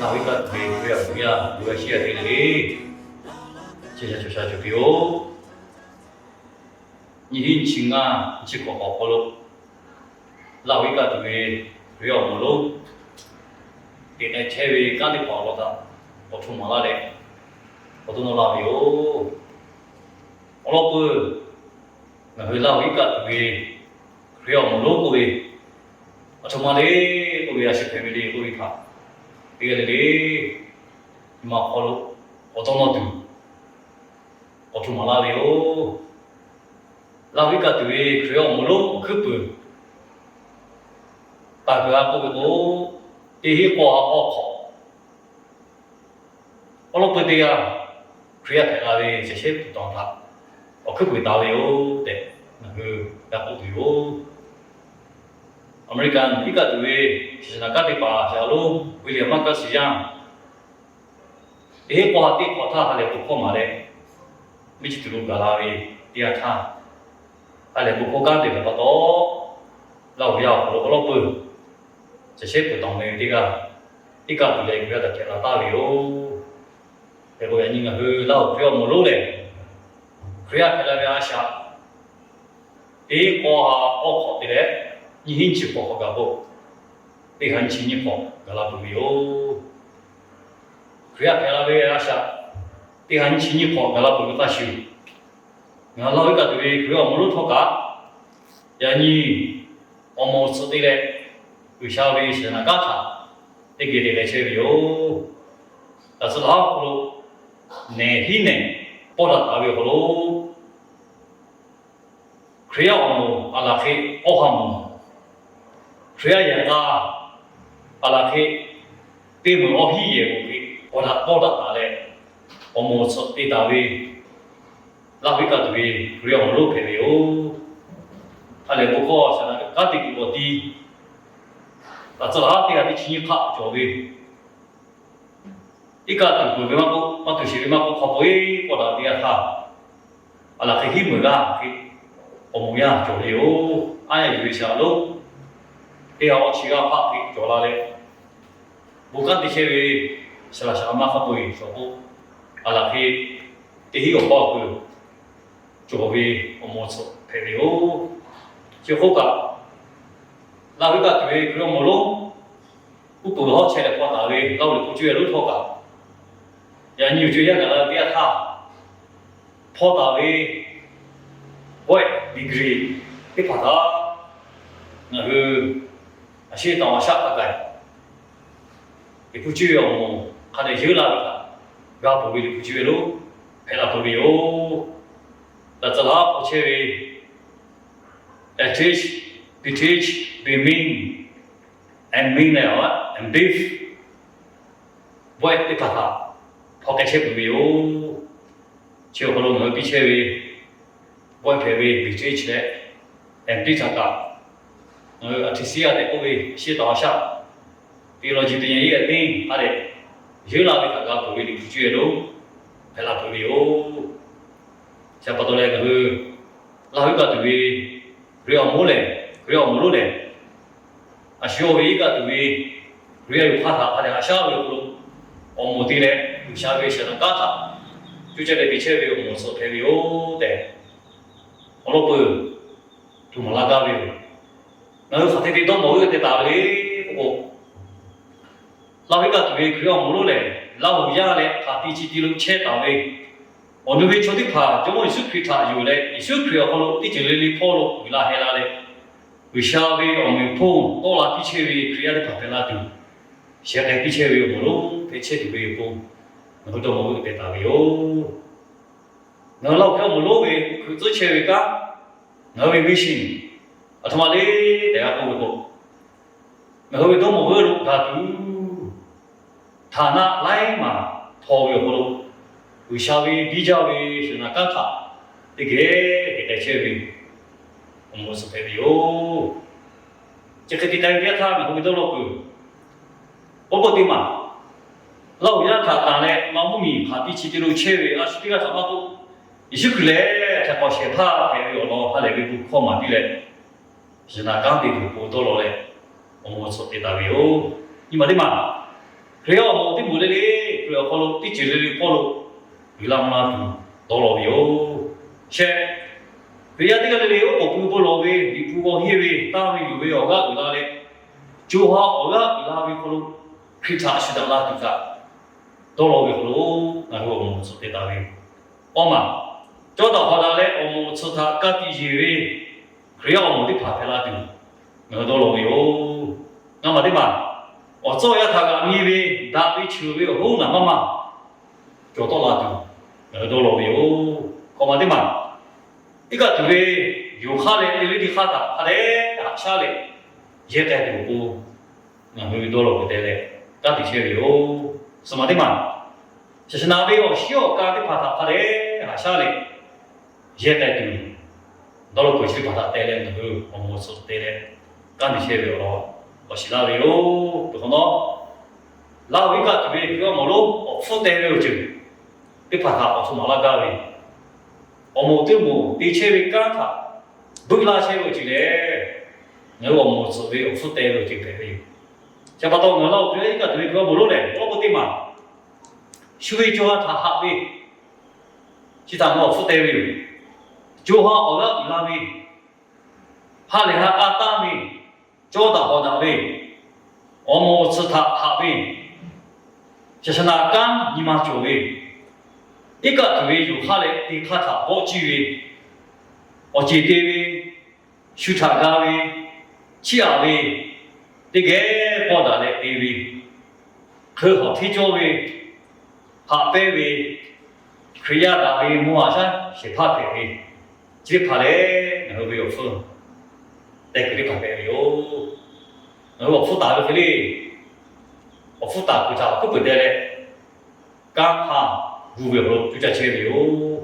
나위가 되고야 뭐야 누가 시야 되네 제자 조사 주비오 니힌 칭아 지고 버벌로 나위가 되고야 뭐로ဒီနေ့ချဲဝေကနေပေါ်တော့တာဘထုမလာလေဘထုနော်လာပြီ哦ဘလောပငါဟိလာဝိကတ်ဝေရယောမလို့ကိုဝေအထမလေးကိုဝေရရှိဖမီလီကိုဝေခါဒီကလေးဒီမှာဟောလို့ဘထုနော်တူဘထုမလာလေ哦လာဝိကတ်ဝေရယောမလို့ခုပတာကကိုကိုဒီဟိပေါ်အောက်ခေါဘလောပတေယာခရီးထဲလာလေးချက်ချက်တောင်းတာအခုကိုတာလေ哦တဲ့那个那个American 一个对是那个的吧假如为了那个时间这话题话他还来不靠嘛嘞没去读个啦喂第二趟还来不靠干的了多老不要老不这些不懂的这个一个对来不要的给他打了哟这个原因啊是老不要没路嘞可以啊给他不要想ဒီကောဟာအောက်ခေါ်တဲ့ညီဟင်းချစ်ပေါ်ကဘောဒီဟန်ချင်းညပေါ်ဂလာပူယိုခရဖဲလာဝေအရှာဒီဟန်ချင်းညပေါ်ဂလာပူတာရှိငါလောက်ကတူခရမလို့ထောက်ကယာညီအမောစတိလေဝိရှာဝေရှနာကထာတိကေတဲ့ချေယိုဒါစလားကိုနေဟိနေပေါ်လာတာဝေဟလို့ခရအောင်အလာခေအောဟမ်ခရယံကအလာခေတေမအဟီယေကိုပေါ်လာတာလေအမောစတိတာဝေလာဝိကတူခရအောင်လို့ခေလေယောအဲ့လေဘောဆနာကတိကဘောတီအစလာတိကတိချင်းခါကြောဝေဒီကတူဘယ်မှာကိုပတ်သူရှိမကိုခပွေးပေါ်လာတရားဟာအလာခေဟိမလာခေ我们呀，做了，俺也有下路，第二期个拍的做了嘞，不干这些位，是啦，是俺妈发布说不，阿拉去第一个报告，做为我们做配了，就好个，那个对个么路，不多好车的话那位，老的不觉得路好个，人有觉得个那别他，跑大位。喂，degree，你怕他那个那些当下大概，你不需要么？他的有那个，不要不为你不需要喽，陪他不为哦，那这他不缺为，teach, be teach, be mean, and mean 了啊，and beef，喂，你怕他，跑个车不为哦，就可能我比车为。我陪为比最起来，对上个，提示下的各位先当下，比如今天一个定，他的有那个大家不为你不觉得，还那不为哦，像不到那个，那一个对为不要摸嘞，不要摸嘞，啊，需要为一个对为不要有怕他，他的下为不，我摸的嘞，有下为是能干他，就这里比车为我们是陪为哦的。我老婆，做么拉家的？那有啥子地方没有得打的？不过，老一个对佢要冇路嘞，老一家嘞，他第几路车打的？我那边出的怕，就我一手推他有嘞，一手推好了，第几里跑了，回来黑啦嘞，为啥为我们跑，到了第七位，佢要的跑回来丢，现在第七位冇路，第七位跑，那都冇得打的哟。那老票冇路为，佢做车位噶，那为微信，啊他妈的，大家讲不？那为都冇个路，他都，他那来嘛，讨个好路，为啥为比较为是那干啥？这个车位，我们是配的哟。这个地带别他，那会到老个，我不对嘛。老人家他打嘞，毛不米，他第七条路车位，啊，是这个什么都。也是个嘞，他搞些怕别有咯，他那边不靠嘛的嘞，是那刚的不多了嘞，我们说的大有，你嘛的嘛，只要我的不嘞嘞，只要跑路，的几嘞跑路，有那么那多了有，些，只要这个嘞我不老呗，你不讲些呗，当然有呗，我讲有那嘞，就好我讲有那呗跑路，去查去到那地方，多了呗跑路，那个我们说的大呗，我嘛。找到好了嘞，我们吃它各地区的，只要我们的爬牌拉丢，那多老有，那么的嘛，我找下他个米呗，大呗球呗，好那么嘛，找到拉丢，那多老有，好嘛的嘛，一个对呗，有下来，有的下达，下来下来，也该丢不，那有多老不得嘞，各地区有，什么的嘛，就是那边有小家的爬它下来下来。也该丢，到了过去把它带来那个我们说带来，干的些了咯，我是那里有，不可能，那一个这边要马路，我负担了就，别把它我从马拉干里，我们对我的车位干它，不拉车位进来，那我们说的我负担了就可以，像把到我老这一个这边要马路嘞，我不对嘛，所以叫他下位，其他我负担了。就好，我要那边，哈里哈阿达边，找到好那边，我们吃他哈边，就是那干你妈做边，一个对边有哈里的卡塔好几边，我接对边，修茶咖边，吃阿边，这个包达来对边，可好提交边，哈边边，可以那边摸下是怕边。这爬嘞，然后没有分，但这里爬没有，然后我复打个嘞，我复打不着，不得嘞，刚爬五秒钟就在前面有，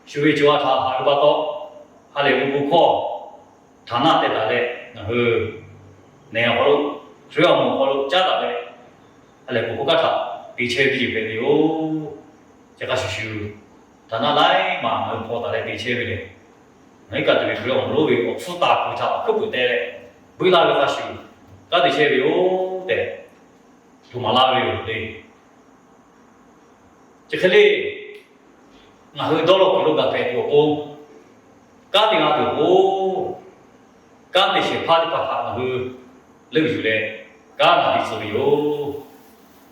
所以就要他还有把刀，还来不靠，他那得打嘞，然后那样好了，主要我们好了加打嘞，还来不靠他，比前比没有，这个是修。他那来嘛，我跑到来比车边嘞，那个对不了，我路边我复打不着，可不得嘞，没那个他修，那对车边有的，就马拉边有的，这个嘞，那会到了不路个白条不，干的那条不，干的些怕的怕他那个漏住嘞，干那的时候有，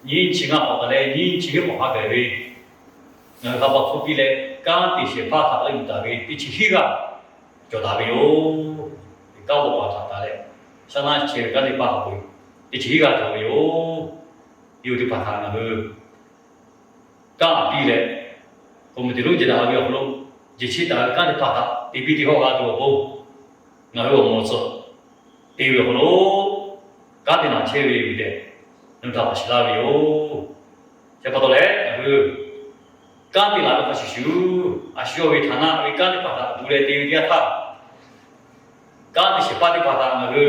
年轻啊好的嘞，年轻的好白呗。那他把货币嘞，刚这些把他们大概一起去个，就大概有搞不把他打嘞，相当于前个的把回，一起个就有的把他那个刚比嘞，我们的路子还有路，一起打刚的把他，比比的好个就不，那个我们说，第二个路，刚的那车位有的，那他不是那个有，这不多嘞，那个。干的那个是修，啊需要为他那为干的把他不来对的他，干的是把的把他那个，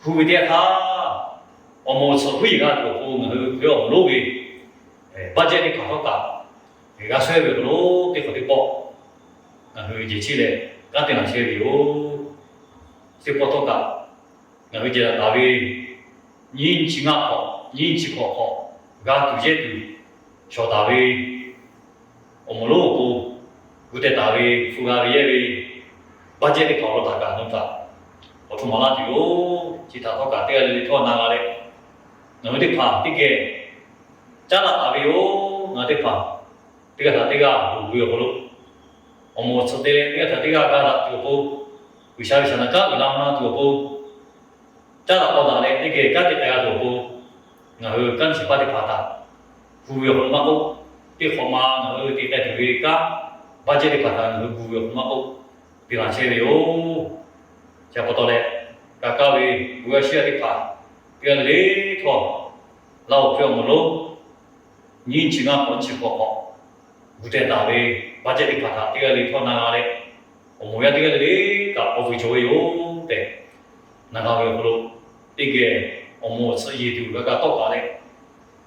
不的他，我们说会个就不那个不要路为，把这的把他干，人家说为路的和的包，那个一起来干的那些有，这包他干，那个就大为年轻啊好，年轻好，干对这对。小单位，我们路不，有的单位、副单位也为，把这里跑了大家弄啥，我从马拉就其他国家这个里头拿来的，那么的爬这个，加拿大有那的爬，这个他这个有路，我们吃的这个他这个加拿大就不，为啥为啥那个那就不，加拿大的这个加的这个就不，然后跟其他的爬它。古有红马欧，这红马然后这个这个干，把这里把它然后古有红马欧，比方说有，差不多嘞，大家为不要写的爬，这个里头，老票么路，年轻啊本事好好，不在单位把这里把它这个里头拿来，我们要这个里个我会就有的，那个为路，这个我们是一丢那个多高嘞，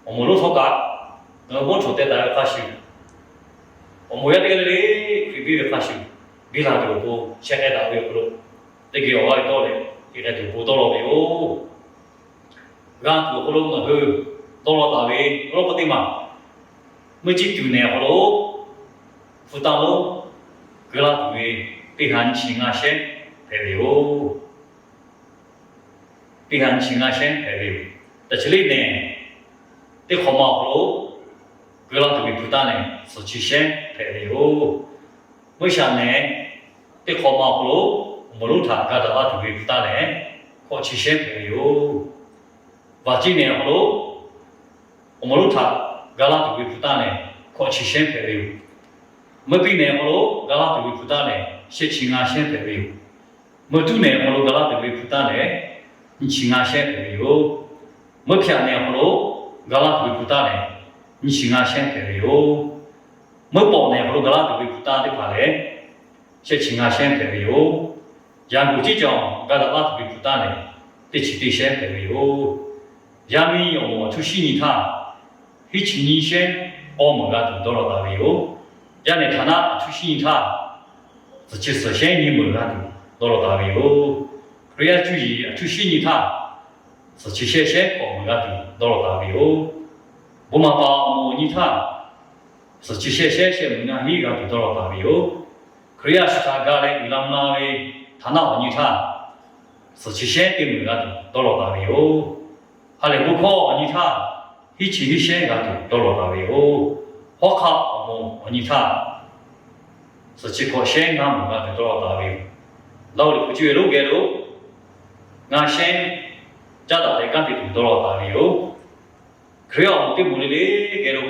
我们路头高。我们从这来开始，我要这个嘞，会比较发生，比他就不现在打的不咯，这个我爱到嘞，这个就不到了哟。刚就不咯那个到了打的，我不对嘛，没记住呢，好咯，负担咯，给他对，对含情啊先，对的哟，对含情啊先，对的，但是嘞呢，对好嘛好咯。给了对负担呢，是期限排的哟。为啥呢？对好嘛不咯，没路他搞到啊对负担呢，靠期限排的哟。话今年好咯，没路他搞了对负担呢，靠期限排的哟。没比年好咯，搞了对负担呢，是情啊线排的哟。没度年好咯，搞了对负担呢，你情啊线排的哟。没偏年好咯，搞了对负担呢。你情啊先排的哟，没包呢，不如个啦就会负担的话嘞，是情啊先排的哟。然后这种个啦就会负担嘞，得去对先排的哟。然后要么出心里他，一情你先，我们个就到了大的哟。然后他那出心里他，自己实现你们个就到了大的哟。不要注意出心里他，自己先我们个就到了大的哟。我们把模拟它是这些门啊，一个就到了大哟。可以是他家嘞，伊拉那嘞，他那模拟它是这些的门啊，到了大哟。还来不考模拟它，一起一些个就到了大哟。好考模拟它是这个先个门啊，就到了大哟。老的不觉路给路，俺先家大的干的就到了大哟。可要我们的嘞，给了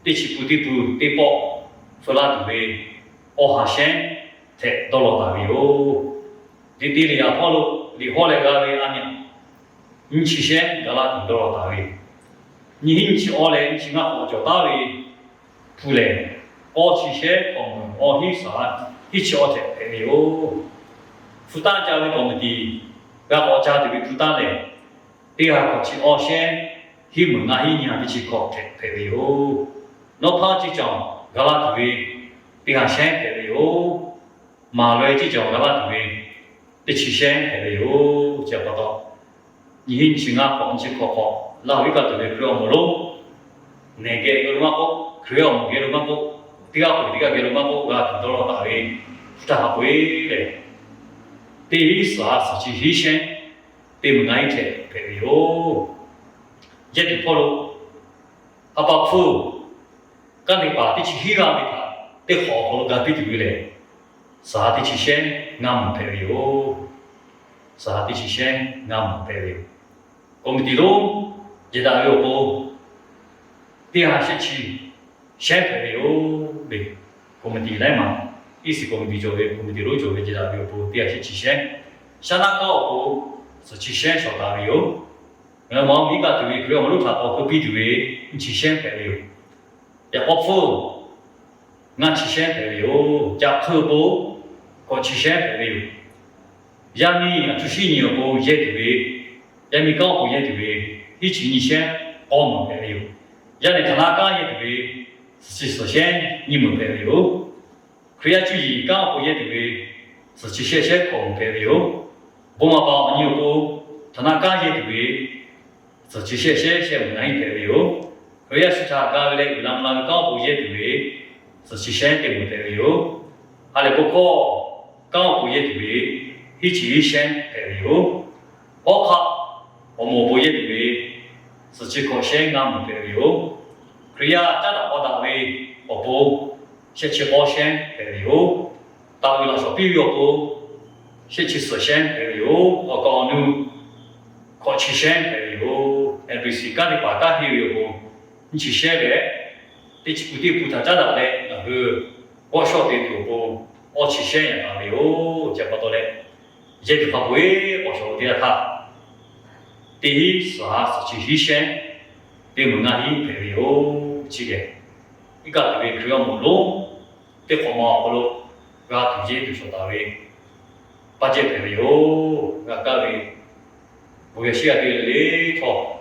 的起步的步的包，弗拉图的奥哈线，才到了大哟。的里亚跑路，里跑来个为安尼，你起线个啦到了大哟。你起奥来，你起俺奥叫大嘞，出来，奥起线，奥起啥，一起奥才哎哟。负担家为我们的，个奥家的为负担嘞，第二个起奥线。he门啊，一年的去考排的哟，哪怕这种个啦对，别个先排的哟，马来这种个啦对，的去先排的哟，就不到，你去啊，考去考，老一个对不了么咯，那个个嘛个，可要么个嘛个，第二个个嘛个，个到了大嘞，不太好嘞，第一是啊，是去先，对门啊一切排的哟。这就跑路，阿爸父，刚才把的去希望的他，得好好的干的对嘞，啥的去先俺们排的哟，啥的去先俺们排的哟，我们的路一大要不，第二些去先排的哟嘞，我们的来嘛，意思我们的作为，我们的路作为一大要不，第二些去先，相当高不是去先小大的哟。那么米个对，可要么路他到隔壁对，你去先排了，也不服，俺去先排了，加科布，我去先排了，人民就是你要不也对，人民刚好也对，一起你先我们排了，人民他那刚也对，是首先你们排了，可要注意刚好也对，是去先我们排了，我们把你要不他那刚也对。是这些我们那一排的哟，可以是他搞的嘞，咱们搞不也对，是这些的我们的哟，还来不考搞不也对，一起先排的哟，包括我们不也对，是这个先俺们排的哟，可以啊，咱们大为我不先去保险排的哟，大为那说必要不先去实现排的哟，我告诉考期限排的哟。NBC 干的把大黑有不？你去写的，你去不对不他咋的嘞？那个我晓得有不？我去写呀，那有接不到嘞。这就他会我晓得他。第一是啊，是去写，对门啊，你排有几个？一个对主要目录，对号码目录，个对接就说到位，把这排有个各位，不要写的嘞套。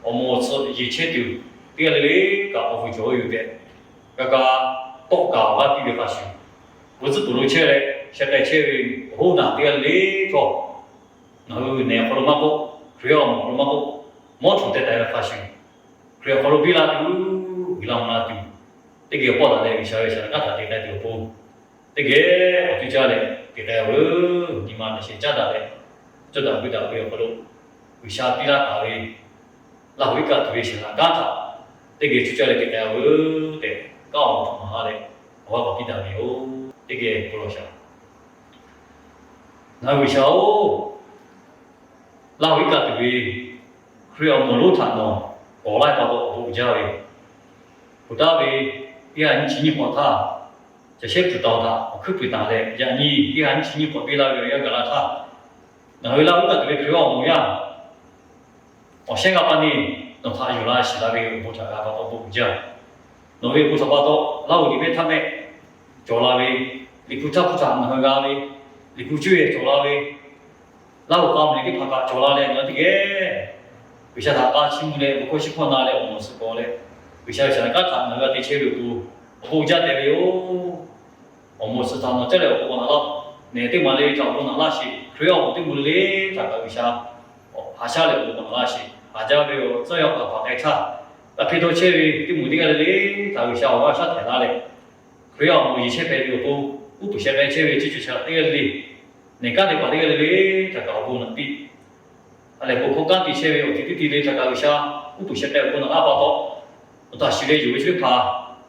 我们是一切都别了嘞，个不会教育的，那个到报告啊，比如发生，我是不如切嘞，现在切好难点嘞错，然后呢，好了嘛个，主要好了嘛个，冇出得来发生，主要好了比啦丢，比啦嘛丢，这个报道嘞，小小那他这个丢报，这个我就讲嘞，这个我你妈那些家长嘞，这道回答不要好了，为啥比啦大嘞，那回答特别是那家长。这个就叫来给大家我的搞同下来，我给大家有这个不落下。那为啥哦？那为啥这个需要马路谈喏？我来把它不加的，不打的，一按今年花他，这些不到他，可不打的，让你一按今年花别那个要给他他，那为那为啥这个需要么样？我先讲把你。那他有那些那边不查啊，都不讲。那边不查把到，那里面他们做那边，你不查那个那边，你不追做那边，那我讲你的拍拍做那边，那这个，为啥他把新的不可喜欢那里，我们是讲嘞，为啥现在干他那个的车路不讲的哟，我们是他那这里我讲了，那对嘛嘞，找不那些，主要我对不嘞，他个为啥，哦，下下来我讲那些。อาจจะเรียกจะยกกับไอ้ชาแต่พี่ตัวเชื่อที่มุดกันเลยแต่วิชาว่าชาติไหนเลยเรียกมุดเชื่อไปอยู่ปุ๊บอุปเชื่อไปเชื่อที่จุดชาติกันเลยในการที่ปฏิกันเลยแต่ก็บุญนับปีอะไรพวกเขาการที่เชื่ออยู่ที่เลยแต่ก็วิชาอุปเชื่อไปบุญนับปะต่อแต่สิ่งที่อยู่ที่พา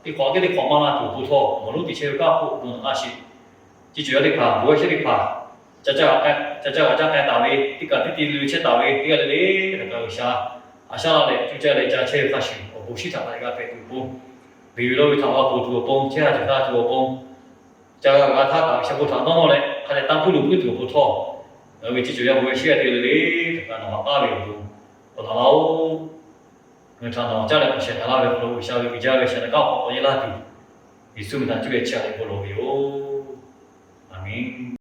ที่ขอที่ของมาถูกผู้ทอมนุษย์ที่เชื่อก็บุญนับอาชีที่จุดที่พาบุญเชื่อที่พาจะตาวิที่การที่รู้เชื่อตาวิที่กันเลยแต่ก็วิชาอาชาเลยจุดจะเลยจะเชื่อฟังสิ่งโอ้บุชิตอะไรก็เป็นบุญวิวเราวิธีว่าบุตรบุญเชื่อจะได้ตัวบุญจะว่าถ้าการเชื่อบุตรน้องเลยเขาจะตั้งผู้รู้ผู้ถูกผู้ทอวิธีจุดจะบุญเชื่อที่เลยแต่ก็น้องป้าเลยบุญพอเราเงินทางน้องจะเลยเชื่อเราเลยบุญวิชาวิจารณ์เชื่อแล้วก็ขอให้ละดีวิสุทธิ์นั้นจุดเชื่อเลยบุญเราอยู่อาเมน